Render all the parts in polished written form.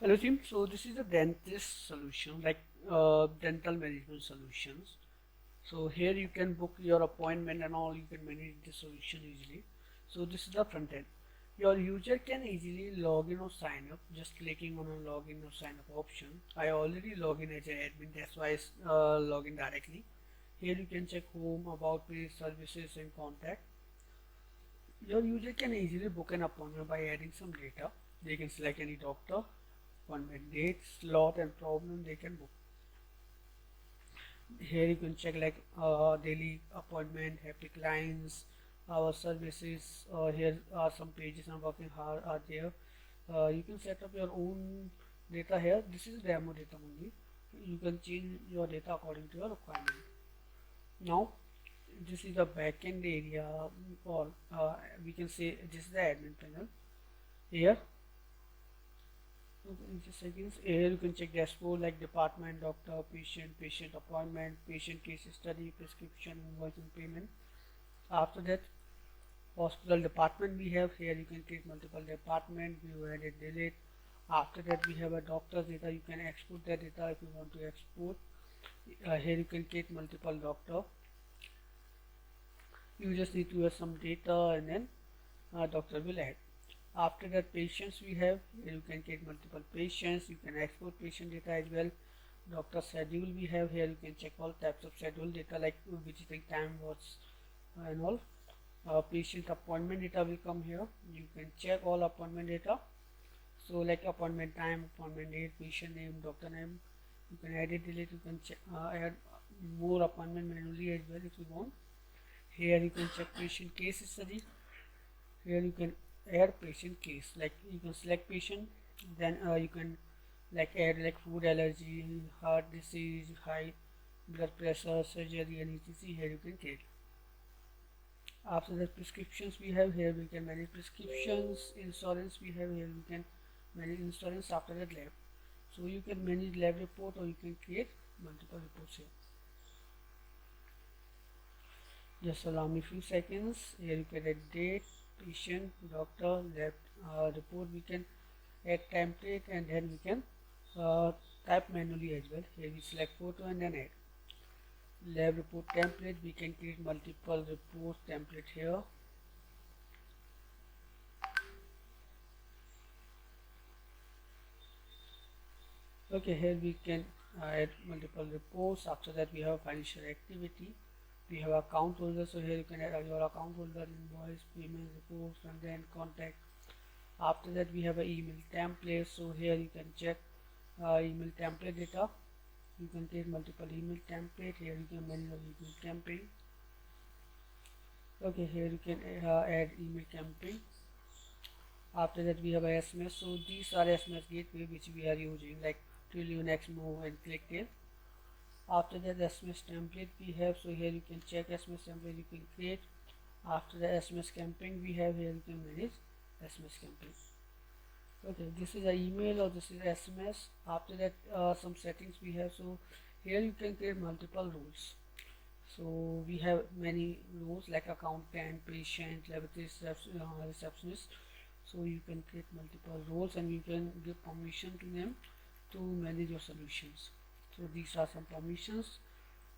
Hello team, so this is the dentist solution, like dental management solutions. So here you can book your appointment and all, you can manage the solution easily. So this is the front end. Your user can easily log in or sign up just clicking on a login or sign up option. I already log in as an admin, that's why I log in directly. Here you can check home, about page, services and contact. Your user can easily book an appointment by adding some data. They can select any doctor, appointment date, slot and problem they can book. Here you can check like daily appointment, happy clients, our services. Here are some pages and working hard are there. You can set up your own data here. This is demo data only. You can change your data according to your requirement. Now this is the backend area, or we can say this is the admin panel. Here in just seconds, here you can check dashboard like department, doctor, patient appointment, patient case study, prescription, invoice and payment. After that, hospital department we have. Here you can create multiple department, view, edit, delete. After that we have a doctor's data. You can export that data if you want to export. Here you can create multiple doctor. You just need to have some data and then doctor will add. After that, patients we have. Here you can create multiple patients. You can export patient data as well. Doctor schedule we have. Here you can check all types of schedule data like visiting time, what's and all. Patient appointment data will come here. You can check all appointment data. So like appointment time, appointment date, patient name, doctor name. You can edit, delete. You can check, add more appointment manually as well if you want. Here you can check patient case study. Here you can add patient case, like you can select patient, then you can like add like food allergy, heart disease, high blood pressure, surgery and etc. Here you can create. After that, prescriptions we have. Here we can manage prescriptions. Insurance we have. Here we can manage insurance. After that, lab, so you can manage lab report or you can create multiple reports here. Just allow me few seconds. Here you can add date, patient, doctor, lab report. We can add template and then we can type manually as well. Here we select photo and then add lab report template. We can create multiple report template here. Okay, here we can add multiple reports. After that, we have financial activity. We have account holder, so here you can add your account holder, invoice, payment reports, and then contact. After that, we have an email template, so here you can check email template data. You can create multiple email template. Here you can manage your email campaign. Okay, here you can add email campaign. After that, we have a SMS, so these are SMS gateway which we are using like Twilio, Nextmove and Clicktail. After that, SMS template we have, so here you can check SMS template you can create. After the SMS campaign we have, here you can manage SMS campaign. Okay, this is an email or this is SMS. After that, some settings we have, so here you can create multiple roles. So we have many roles like accountant, patient, laboratory receptionist. So you can create multiple roles and you can give permission to them to manage your solutions. So these are some permissions.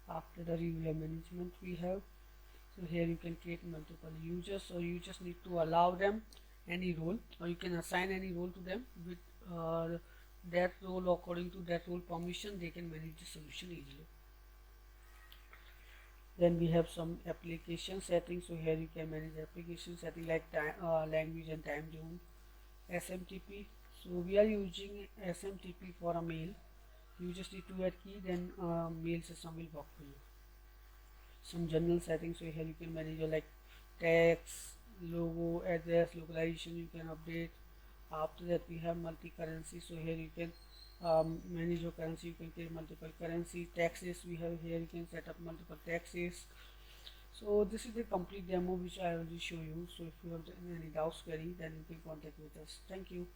After the reviewer management we have, so here you can create multiple users, so you just need to allow them any role or you can assign any role to them. With that role, according to that role permission, they can manage the solution easily. Then we have some application settings, so here you can manage application setting like time, language and time zone. SMTP, so we are using SMTP for a mail. You just need to add key, then mail system will work for you. Some general settings, so here you can manage your like text, logo, address, localization you can update. After that, we have multi-currency, so here you can manage your currency. You can create multiple currency. Taxes we have, here you can set up multiple taxes. So this is the complete demo which I will show you. So if you have any doubts, query, then you can contact with us. Thank you.